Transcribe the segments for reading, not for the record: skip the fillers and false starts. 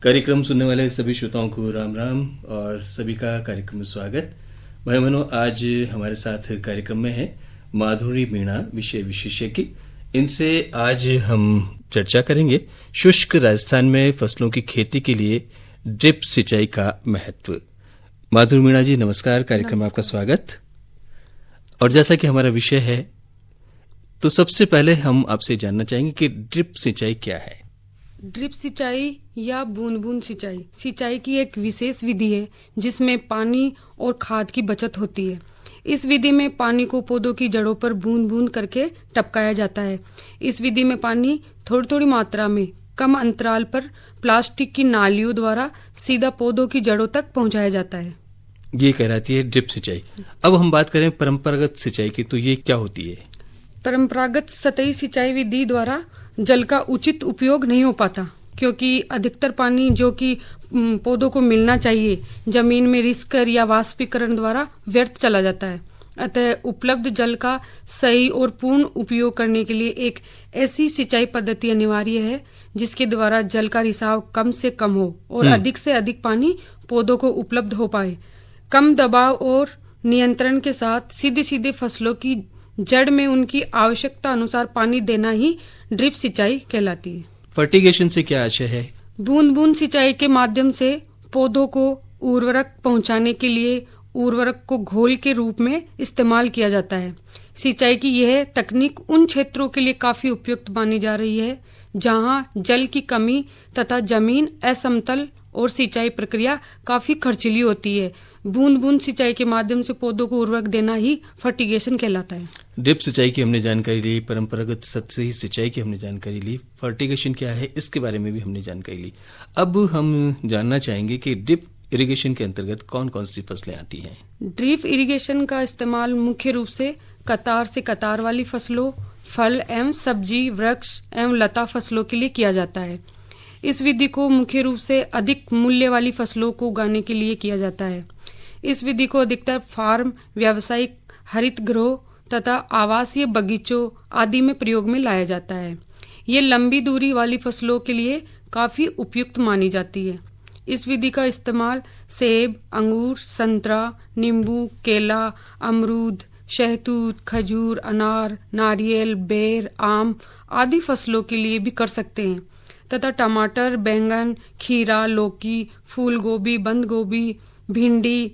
कार्यक्रम सुनने वाले सभी श्रोताओं को राम राम और सभी का कार्यक्रम में स्वागत। भाई बहनों, आज हमारे साथ कार्यक्रम में है माधुरी मीणा, विषय विशेषज्ञ। इनसे आज हम चर्चा करेंगे शुष्क राजस्थान में फसलों की खेती के लिए ड्रिप सिंचाई का महत्व। माधुरी मीणा जी नमस्कार, कार्यक्रम में आपका स्वागत। और जैसा कि हमारा विषय है, तो सबसे पहले हम आपसे जानना चाहेंगे कि ड्रिप सिंचाई क्या है। ड्रिप सिंचाई या बूंद बूंद सिंचाई सिंचाई की एक विशेष विधि है जिसमें पानी और खाद की बचत होती है। इस विधि में पानी को पौधों की जड़ों पर बूंद बूंद करके टपकाया जाता है। इस विधि में पानी थोड़ी थोड़ी मात्रा में कम अंतराल पर प्लास्टिक की नालियों द्वारा सीधा पौधों की जड़ों तक पहुंचाया जाता है। ये कहलाती है ड्रिप सिंचाई। अब हम बात करें परंपरागत सिंचाई की, तो ये क्या होती है? परंपरागत सतही सिंचाई विधि द्वारा जल का उचित उपयोग नहीं हो पाता, क्योंकि अधिकतर पानी जो कि पौधों को मिलना चाहिए जमीन में रिसकर या वाष्पीकरण द्वारा व्यर्थ चला जाता है। अतः उपलब्ध जल का सही और पूर्ण उपयोग करने के लिए एक ऐसी सिंचाई पद्धति अनिवार्य है जिसके द्वारा जल का रिसाव कम से कम हो और अधिक से अधिक पानी पौधों को उपलब्ध हो पाए। कम दबाव और नियंत्रण के साथ सीधे सीधे फसलों की जड़ में उनकी आवश्यकता अनुसार पानी देना ही ड्रिप सिंचाई कहलाती है। फर्टिगेशन से क्या आशय है? बूंद बूंद सिंचाई के माध्यम से पौधों को उर्वरक पहुंचाने के लिए उर्वरक को घोल के रूप में इस्तेमाल किया जाता है। सिंचाई की यह तकनीक उन क्षेत्रों के लिए काफी उपयुक्त मानी जा रही है जहां जल की कमी तथा जमीन असमतल और सिंचाई प्रक्रिया काफी खर्चीली होती है। बूंद बूंद सिंचाई के माध्यम से पौधों को उर्वरक देना ही फर्टिगेशन कहलाता है। ड्रिप सिंचाई की हमने जानकारी ली, परंपरागत सतही सिंचाई की हमने जानकारी ली, फर्टिगेशन क्या है इसके बारे में भी हमने जानकारी ली। अब हम जानना चाहेंगे कि ड्रिप इरिगेशन के अंतर्गत कौन कौन सी फसलें आती हैं। ड्रिप इरिगेशन का इस्तेमाल मुख्य रूप से कतार से कतार वाली फसलों, फल एवं सब्जी, वृक्ष एवं लता फसलों के लिए किया जाता है। इस विधि को मुख्य रूप से अधिक मूल्य वाली फसलों को उगाने के लिए किया जाता है। इस विधि को अधिकतर फार्म, व्यावसायिक हरित गृह तथा आवासीय बगीचों आदि में प्रयोग में लाया जाता है। ये लंबी दूरी वाली फसलों के लिए काफी उपयुक्त मानी जाती है। इस विधि का इस्तेमाल सेब, अंगूर, संतरा, नींबू, केला, अमरूद, शहतूत, खजूर, अनार, नारियल, बेर, आम आदि फसलों के लिए भी कर सकते हैं तथा टमाटर, बैंगन, खीरा, लौकी, फूल गोभी, बंद गोभी, भिंडी,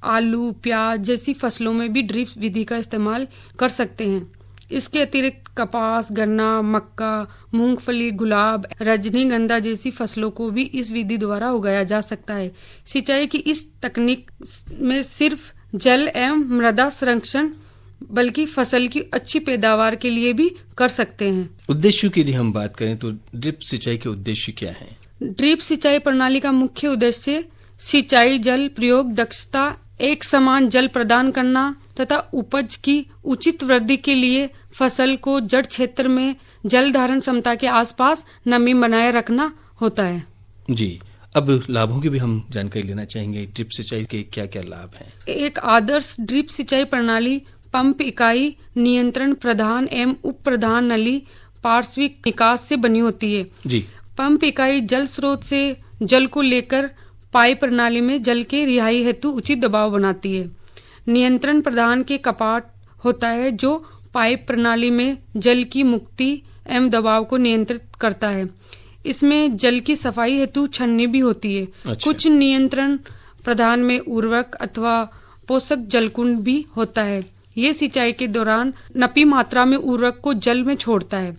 आलू, प्याज जैसी फसलों में भी ड्रिप विधि का इस्तेमाल कर सकते हैं। इसके अतिरिक्त कपास, गन्ना, मक्का, मूंगफली, गुलाब, रजनीगंधा जैसी फसलों को भी इस विधि द्वारा उगाया जा सकता है। सिंचाई की इस तकनीक में सिर्फ जल एवं मृदा संरक्षण बल्कि फसल की अच्छी पैदावार के लिए भी कर सकते हैं। उद्देश्यों की यदि हम बात करें तो ड्रिप सिंचाई के उद्देश्य क्या हैं? ड्रिप सिंचाई प्रणाली का मुख्य उद्देश्य सिंचाई जल प्रयोग दक्षता, एक समान जल प्रदान करना तथा उपज की उचित वृद्धि के लिए फसल को जड़ क्षेत्र में जल धारण क्षमता के आसपास नमी बनाए रखना होता है। जी, अब लाभों की भी हम जानकारी लेना चाहेंगे। ड्रिप सिंचाई के क्या क्या लाभ हैं? एक आदर्श ड्रिप सिंचाई प्रणाली पंप इकाई नियंत्रण प्रधान एवं उप प्रधान नली पार्श्विक निकास से बनी होती है। जी, पंप इकाई जल स्रोत से जल को लेकर पाइप प्रणाली में जल के रिहाई हेतु उचित दबाव बनाती है। नियंत्रण प्रधान के कपाट होता है जो पाइप प्रणाली में जल की मुक्ति एवं दबाव को नियंत्रित करता है। इसमें जल की सफाई हेतु छन्नी भी होती है। अच्छा। कुछ नियंत्रण प्रधान में उर्वरक अथवा पोषक जलकुंड भी होता है। ये सिंचाई के दौरान नपी मात्रा में उर्वरक को जल में छोड़ता है।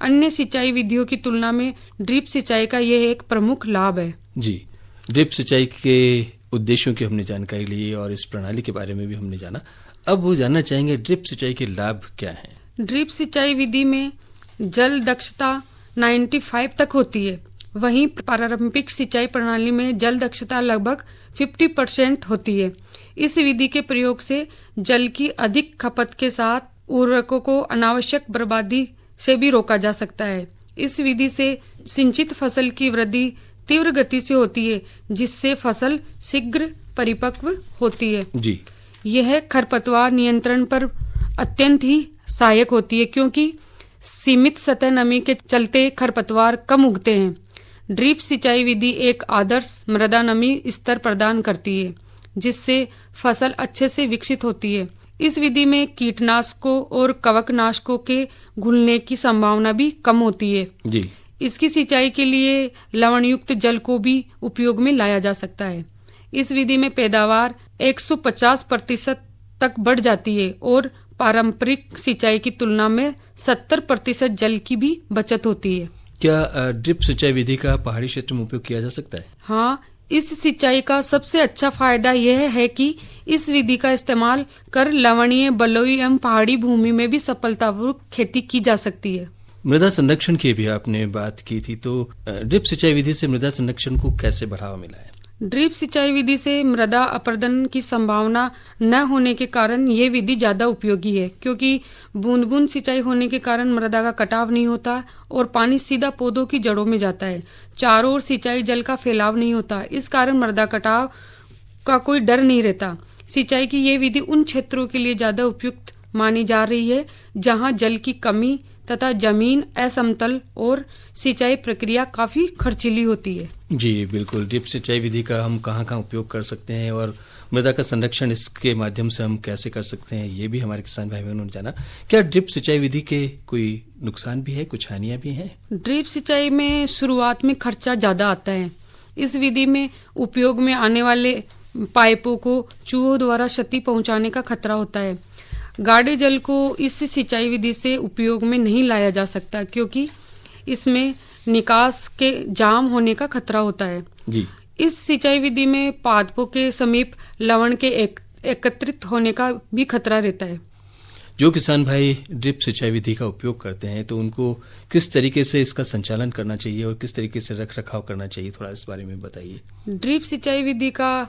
अन्य सिंचाई विधियों की तुलना में ड्रिप सिंचाई का यह एक प्रमुख लाभ है। जी, ड्रिप सिंचाई के उद्देश्यों की हमने जानकारी ली और इस प्रणाली के बारे में भी हमने जाना। अब वो जानना चाहेंगे ड्रिप सिंचाई के लाभ क्या हैं? ड्रिप सिंचाई विधि में जल दक्षता 95 तक होती है। वहीं पारंपरिक सिंचाई प्रणाली में जल दक्षता लगभग 50% होती है। इस विधि के प्रयोग से जल की अधिक खपत के साथ उर्वरकों को अनावश्यक बर्बादी से भी रोका जा सकता है। इस विधि से सिंचित फसल की वृद्धि तीव्र गति से होती है, जिससे फसल शीघ्र परिपक्व होती है। जी, यह खरपतवार नियंत्रण पर अत्यंत ही सहायक होती है, क्योंकि सीमित सतह नमी के चलते खरपतवार कम उगते हैं। ड्रिप सिंचाई विधि एक आदर्श मृदा नमी स्तर प्रदान करती है, जिससे फसल अच्छे से विकसित होती है। इस विधि में कीटनाशकों और कवकनाशकों के घुलने की संभावना भी कम होती है जी। इसकी सिंचाई के लिए लवणयुक्त जल को भी उपयोग में लाया जा सकता है। इस विधि में पैदावार 150% तक बढ़ जाती है और पारंपरिक सिंचाई की तुलना में 70% जल की भी बचत होती है। क्या ड्रिप सिंचाई विधि का पहाड़ी क्षेत्र में उपयोग किया जा सकता है? हाँ, इस सिंचाई का सबसे अच्छा फायदा यह है कि इस विधि का इस्तेमाल कर लवणीय, बलुई एवं पहाड़ी भूमि में भी सफलतापूर्वक खेती की जा सकती है। मृदा संरक्षण की भी आपने बात की थी, तो ड्रिप सिंचाई विधि से मृदा संरक्षण को कैसे बढ़ावा मिला है? ड्रिप सिंचाई विधि से मृदा अपरदन की संभावना न होने के कारण ये विधि ज्यादा उपयोगी है, क्योंकि बूंद बूंद सिंचाई होने के कारण मृदा का कटाव नहीं होता और पानी सीधा पौधों की जड़ों में जाता है। चारों ओर सिंचाई जल का फैलाव नहीं होता, इस कारण मृदा कटाव का कोई डर नहीं रहता। सिंचाई की ये विधि उन क्षेत्रों के लिए ज्यादा उपयुक्त मानी जा रही है जहाँ जल की कमी तथा जमीन असमतल और सिंचाई प्रक्रिया काफी खर्चीली होती है। जी बिल्कुल। ड्रिप सिंचाई विधि का हम कहाँ कहाँ उपयोग कर सकते हैं और मृदा का संरक्षण इसके माध्यम से हम कैसे कर सकते हैं, ये भी हमारे किसान भाई बहनों ने जाना। क्या ड्रिप सिंचाई विधि के कोई नुकसान भी है, कुछ हानियां भी हैं? ड्रिप सिंचाई में शुरुआत में खर्चा ज्यादा आता है। इस विधि में उपयोग में आने वाले पाइपों को चूहों द्वारा क्षति पहुंचाने का खतरा होता है। गाढ़े जल को इस सिंचाई विधि से उपयोग में नहीं लाया जा सकता, क्योंकि इसमें निकास के जाम होने का खतरा होता है। जी। इस सिंचाई विधि में पादपों के समीप लवण के एकत्रित होने का भी खतरा रहता है। जो किसान भाई ड्रिप सिंचाई विधि का उपयोग करते हैं तो उनको किस तरीके से इसका संचालन करना चाहिए और किस तरीके से रख रखाव करना चाहिए, थोड़ा इस बारे में बताइए। ड्रिप सिंचाई विधि का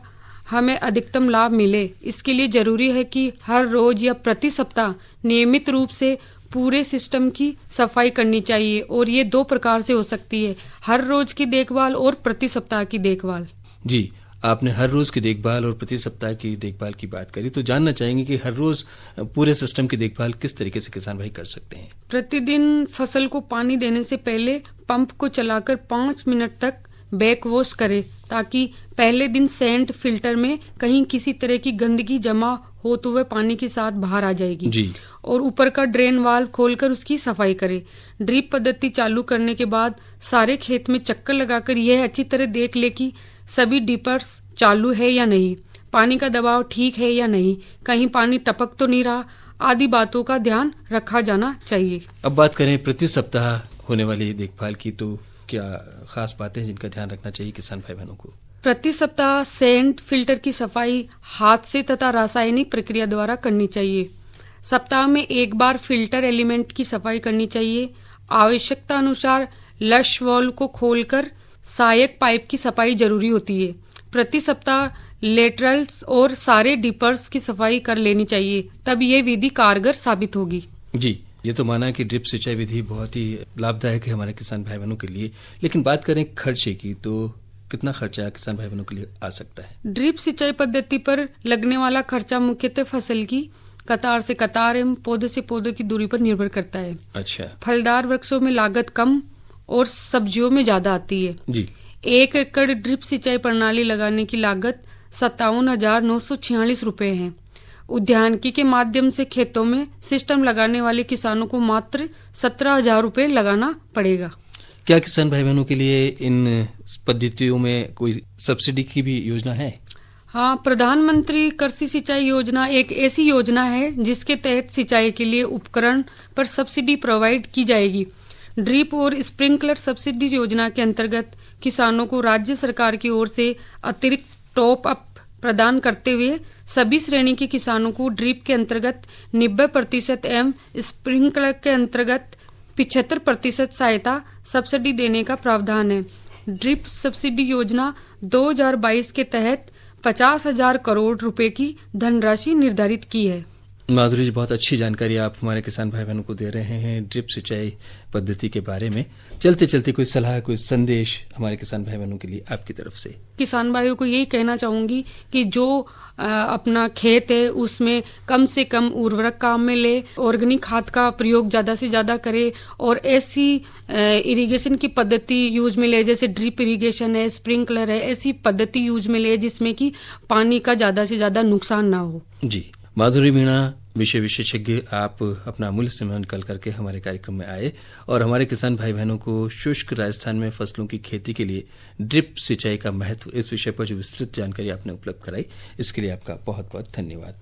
हमें अधिकतम लाभ मिले, इसके लिए जरूरी है कि हर रोज या प्रति सप्ताह नियमित रूप से पूरे सिस्टम की सफाई करनी चाहिए, और ये 2 प्रकार से हो सकती है, हर रोज की देखभाल और प्रति सप्ताह की देखभाल। जी, आपने हर रोज की देखभाल और प्रति सप्ताह की देखभाल की बात करी, तो जानना चाहेंगे कि हर रोज पूरे सिस्टम की देखभाल किस तरीके से किसान भाई कर सकते हैं? प्रतिदिन फसल को पानी देने से पहले पंप को चलाकर 5 मिनट तक बैक वॉश करें, ताकि पहले दिन सैंड फिल्टर में कहीं किसी तरह की गंदगी जमा हो तो वह पानी के साथ बाहर आ जाएगी। जी। और ऊपर का ड्रेन वाल्व खोलकर उसकी सफाई करें। ड्रिप पद्धति चालू करने के बाद सारे खेत में चक्कर लगाकर यह अच्छी तरह देख ले कि सभी डिपर्स चालू है या नहीं, पानी का दबाव ठीक है या नहीं, कहीं पानी टपक तो नहीं रहा, आदि बातों का ध्यान रखा जाना चाहिए। अब बात करें प्रति सप्ताह होने वाली देखभाल की, तो क्या खास बातें जिनका ध्यान रखना चाहिए किसान भाई बहनों को? प्रति सप्ताह सैंड फिल्टर की सफाई हाथ से तथा रासायनिक प्रक्रिया द्वारा करनी चाहिए। सप्ताह में 1 बार फिल्टर एलिमेंट की सफाई करनी चाहिए। आवश्यकता अनुसार लश वाल्व को खोलकर सहायक पाइप की सफाई जरूरी होती है। प्रति सप्ताह लेटरल्स और सारे डिपर्स की सफाई कर लेनी चाहिए, तब ये विधि कारगर साबित होगी। जी, ये तो माना कि ड्रिप सिंचाई विधि बहुत ही लाभदायक है हमारे किसान भाई बहनों के लिए, लेकिन बात करें खर्चे की, तो कितना खर्चा किसान भाई बहनों के लिए आ सकता है? ड्रिप सिंचाई पद्धति पर लगने वाला खर्चा मुख्यतः फसल की कतार से कतार एवं पौधे से पौधे की दूरी पर निर्भर करता है। अच्छा। फलदार वृक्षों में लागत कम और सब्जियों में ज्यादा आती है। जी। 1 एकड़ ड्रिप सिंचाई प्रणाली लगाने की लागत 57,946 रुपए है। उद्यानिकी के माध्यम से खेतों में सिस्टम लगाने वाले किसानों को मात्र 17,000 रुपए लगाना पड़ेगा। क्या किसान भाई बहनों के लिए इन पद्धतियों में कोई सब्सिडी की भी योजना है? हाँ, प्रधानमंत्री कृषि सिंचाई योजना एक ऐसी योजना है जिसके तहत सिंचाई के लिए उपकरण पर सब्सिडी प्रोवाइड की जाएगी। ड्रिप और स्प्रिंकलर सब्सिडी योजना के अंतर्गत किसानों को राज्य सरकार की ओर से अतिरिक्त टॉप अप प्रदान करते हुए सभी श्रेणी के किसानों को ड्रिप के अंतर्गत 90% एवं स्प्रिंकलर के अंतर्गत 75% सहायता सब्सिडी देने का प्रावधान है। ड्रिप सब्सिडी योजना 2022 के तहत 50,000 करोड़ रुपए की धनराशि निर्धारित की है। माधुरी जी, बहुत अच्छी जानकारी आप हमारे किसान भाई बहनों को दे रहे हैं ड्रिप सिंचाई पद्धति के बारे में। चलते चलते कोई सलाह, कोई संदेश हमारे किसान भाई बहनों के लिए आपकी तरफ से? किसान भाइयों को यही कहना चाहूंगी कि जो अपना खेत है उसमें कम से कम उर्वरक काम में ले, ऑर्गेनिक खाद का प्रयोग ज्यादा से ज्यादा करे और ऐसी इरिगेशन की पद्धति यूज में ले, जैसे ड्रिप इरिगेशन है, स्प्रिंकलर है, ऐसी पद्धति यूज में ले जिसमें कि पानी का ज्यादा से ज्यादा नुकसान ना हो। जी, माधुरी मीणा विषय विशेषज्ञ, आप अपना अमूल्य समय निकाल करके हमारे कार्यक्रम में आए और हमारे किसान भाई बहनों को शुष्क राजस्थान में फसलों की खेती के लिए ड्रिप सिंचाई का महत्व, इस विषय पर जो विस्तृत जानकारी आपने उपलब्ध कराई, इसके लिए आपका बहुत बहुत धन्यवाद।